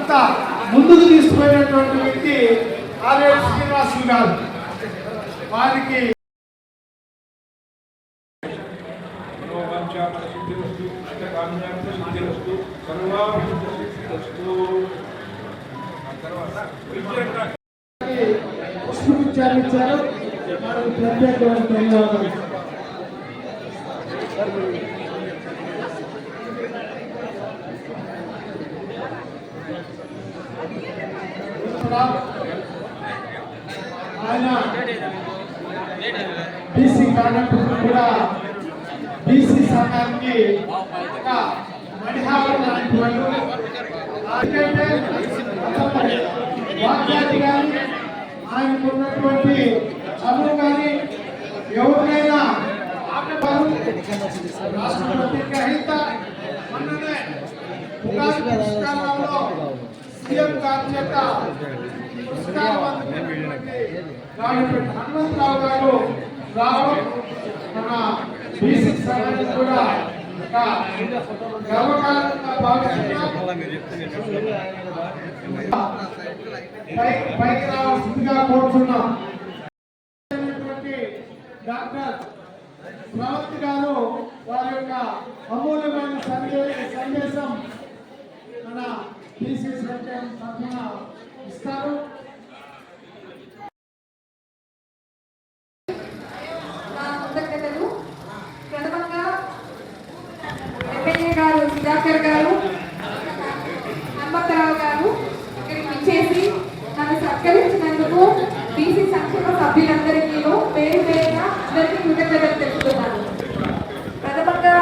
అంతా ముందుకు తీసుకుపోయినటువంటి వ్యక్తి ఆర్ఎల్ శ్రీనివాసులు గారు. వారికి పుష్పగుచ్చాలు ఇచ్చారు. ప్రత్యేకమైన ధన్యవాదాలు. ఆయన బీసీ కానప్పుడు కూడా బీసీ సంఘానికి ఒక మణిహారం లాంటి వాళ్ళు. ఎందుకంటే వాక్యాలు కానీ ఆయనకు ఉన్నటువంటి చదువు కానీ ఎవరినైనా రాష్ట్రపతి గ్రహీత మొన్ననే ఉగాది పురస్కారాల్లో సీఎం గారి చేత పురస్కారం అందుకున్నటువంటి హనుమంతరావు గారు రావడం మన బీసీ సంఘానికి కూడా గర్వకారణంగా భావిస్తున్నాం. పైకి రావాల్సిందిగా కోరుతున్నాం. డాక్టర్ ప్రవక్తి గారు వారి యొక్క అమూల్యమైన సందేశం మన బీసీ సంక్షేమ తరఫున ఇస్తారు. గారు సుధాకర్ గారు, హనుమంతరావు గారు ఇక్కడికి ఇచ్చేసి నన్ను సత్కరించినందుకు బీసీ సంక్షేమ సభ్యులందరికీ పేరు పేరున అందరికీ కృతజ్ఞతలు తెలుపుతున్నాను. ప్రథమంగా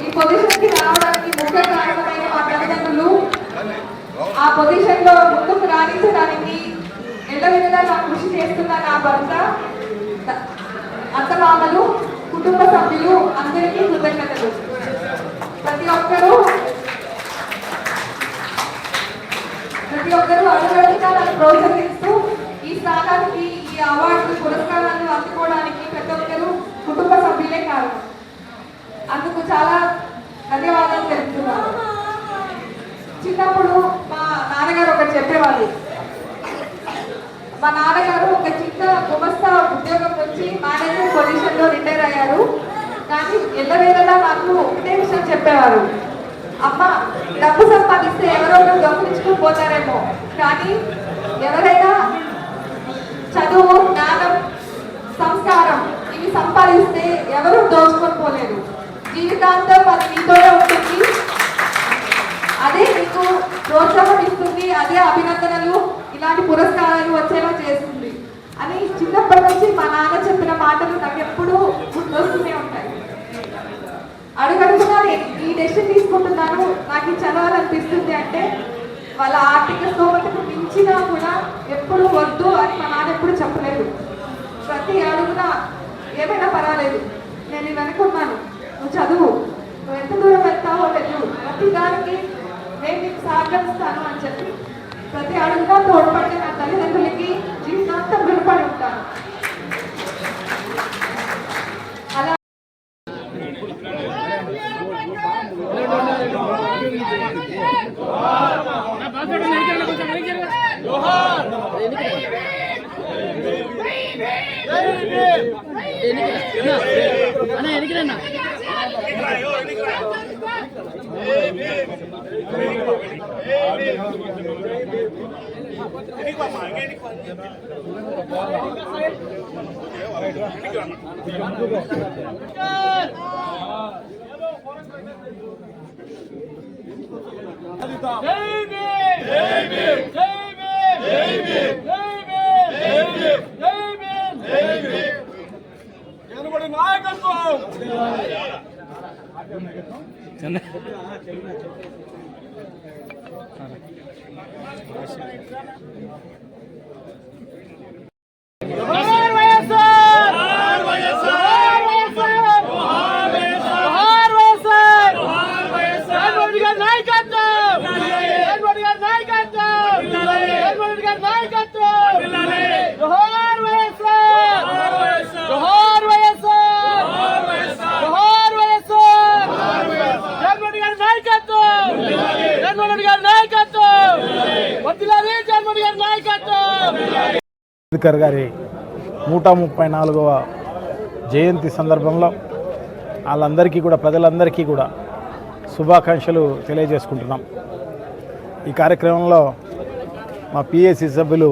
ఈ పొజిషన్ కి రావడానికి ముఖ్య కారణమైన మా తల్లిదండ్రులు ఆ పొజిషన్ లో ముందుకు రాణించడానికి ఎల్లవిధంగా నా కృషి చేస్తున్న నా భర్త, అత్తమామలు, కుటుంబ సభ్యులు అందరికీ కృతజ్ఞతలు. ప్రతి ఒక్కరూ అడుగడుగునా నన్ను ప్రోత్సహిస్తూ ఈ స్థానానికి, ఈ అవార్డు పురస్కారాలను అందుకోవడానికి ప్రతి ఒక్కరూ కుటుంబ సభ్యులే కారణం. అందుకు చాలా ధన్యవాదాలు తెలుపుతున్నాను. చిన్నప్పుడు మా నాన్నగారు ఒకటి చెప్పేవాళ్ళు. మా నాన్నగారు ఒక చిన్న గుమస్తా ఉద్యోగం నుంచి మేనేజర్ పొజిషన్ లో రిటైర్ అయ్యారు. కానీ ఎల్లవేళలా నాకు ఒకటే విషయం చెప్పేవారు, అమ్మ డబ్బు సంపాదిస్తే ఎవరో దొంగిలించుకుని పోతారేమో, కానీ ఎవరైనా చదువు, జ్ఞానం, సంస్కారం ఇవి సంపాదిస్తే ఎవరు దోచుకొని పోలేరు. జీవితాంతం అది మీతోనే ఉంటుంది. అదే మీకు ప్రోత్సాహం ఇస్తుంది, అదే అభినందనలు, ఇలాంటి పురస్కారాలు వచ్చేలా చేస్తుంది అని చిన్నప్పటి నుంచి మా నాన్న చెప్పిన మాటలు నాకు ఎప్పుడూ గుర్తొస్తూనే ఉంటాయి. అడుగడుగునా ఈ డెసిషన్ తీసుకుంటున్నాను, నాకు ఈ చదవాలనిపిస్తుంది అంటే వాళ్ళ ఆర్థిక స్తోమతకు మించినా కూడా ఎప్పుడు వద్దు అని మా నాన్న ఎప్పుడు చెప్పలేదు. ప్రతి అడుగున ఏమైనా పర్వాలేదు, నేను వెనుకున్నాను, నువ్వు చదువు, నువ్వు ఎంత దూరం వెళ్తావో వెళ్ళు, ప్రతి దానికి నేను నీకు సహకరిస్తాను అని చెప్పి ప్రతి అడుగునా తోడ్పడిన నా తల్లిదండ్రులకి జీవితాంతం రుణపడి ఉంటాను. అలా నాయకత్వం జగన్మోహన్ రెడ్డి గారి నాయకత్వం, వర్ధిల్లాలి జగన్మోహన్ రెడ్డి గారి నాయకత్వం. అంబేద్కర్ గారి 134వ జయంతి సందర్భంలో వాళ్ళందరికీ కూడా ప్రజలందరికీ కూడా శుభాకాంక్షలు తెలియజేసుకుంటున్నాం. ఈ కార్యక్రమంలో మా పిఏసి సభ్యులు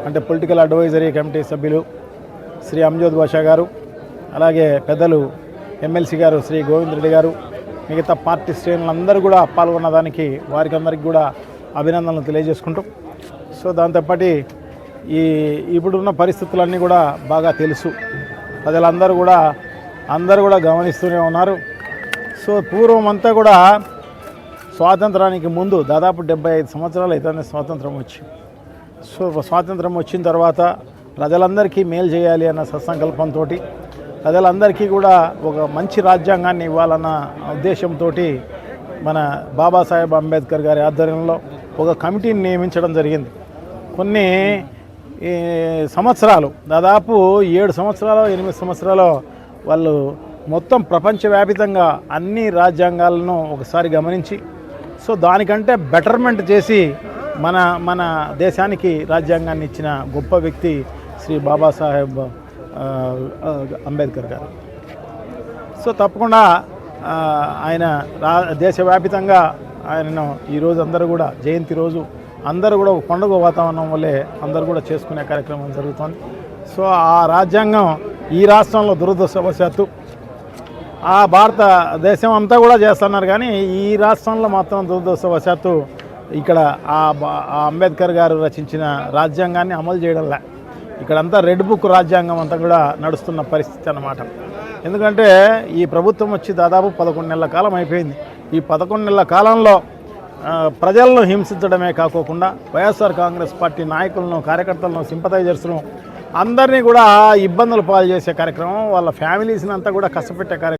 అంటే పొలిటికల్ అడ్వైజరీ కమిటీ సభ్యులు శ్రీ అమ్జద్ బాషా గారు, అలాగే పెద్దలు ఎమ్మెల్సీ గారు శ్రీ గోవింద్ రెడ్డి గారు, మిగతా పార్టీ శ్రేణులందరూ కూడా పాల్గొన్నదానికి వారికి అందరికీ కూడా అభినందనలు తెలియజేసుకుంటాం. సో దాంతోపాటు ఇప్పుడున్న పరిస్థితులన్నీ కూడా బాగా తెలుసు, ప్రజలందరూ కూడా గమనిస్తూనే ఉన్నారు. సో పూర్వం అంతా కూడా స్వాతంత్రానికి ముందు దాదాపు 75 సంవత్సరాలు అయితే స్వాతంత్రం వచ్చి, సో స్వాతంత్రం వచ్చిన తర్వాత ప్రజలందరికీ మేలు చేయాలి అన్న సత్సంకల్పంతో ప్రజలందరికీ కూడా ఒక మంచి రాజ్యాంగాన్ని ఇవ్వాలన్న ఉద్దేశంతో మన బాబాసాహెబ్ అంబేద్కర్ గారి ఆధ్వర్యంలో ఒక కమిటీని నియమించడం జరిగింది. కొన్ని సంవత్సరాలు దాదాపు 7 సంవత్సరాలు 8 సంవత్సరాలు వాళ్ళు మొత్తం ప్రపంచవ్యాపితంగా అన్ని రాజ్యాంగాలను ఒకసారి గమనించి సో దానికంటే బెటర్మెంట్ చేసి మన దేశానికి రాజ్యాంగాన్ని ఇచ్చిన గొప్ప వ్యక్తి శ్రీ బాబాసాహెబ్ అంబేద్కర్ గారు. సో తప్పకుండా ఆయన దేశవ్యాపితంగా ఆయనను ఈరోజు అందరూ కూడా జయంతి రోజు అందరూ కూడా ఒక పండుగ వాతావరణం వల్లే అందరూ కూడా చేసుకునే కార్యక్రమం జరుగుతుంది. సో ఆ రాజ్యాంగం ఈ రాష్ట్రంలో దురదృష్టవశాత్తు ఆ భారతదేశం అంతా కూడా చేస్తున్నారు, కానీ ఈ రాష్ట్రంలో మాత్రం దురదృష్టవశాత్తు ఇక్కడ ఆ అంబేద్కర్ గారు రచించిన రాజ్యాంగాన్ని అమలు చేయడంలే. ఇక్కడంతా రెడ్ బుక్ రాజ్యాంగం అంతా కూడా నడుస్తున్న పరిస్థితి అన్నమాట. ఎందుకంటే ఈ ప్రభుత్వం వచ్చి దాదాపు 11 నెలల కాలం అయిపోయింది. ఈ 11 నెలల కాలంలో ప్రజలను హింసించడమే కాకోకుండా వైఎస్ఆర్ కాంగ్రెస్ పార్టీ నాయకులను, కార్యకర్తలను, సింపథైజర్స్ను అందరినీ కూడా ఇబ్బందులు పాలు చేసే కార్యక్రమం, వాళ్ళ ఫ్యామిలీస్ని అంతా కూడా కష్టపెట్టే కార్యక్రమం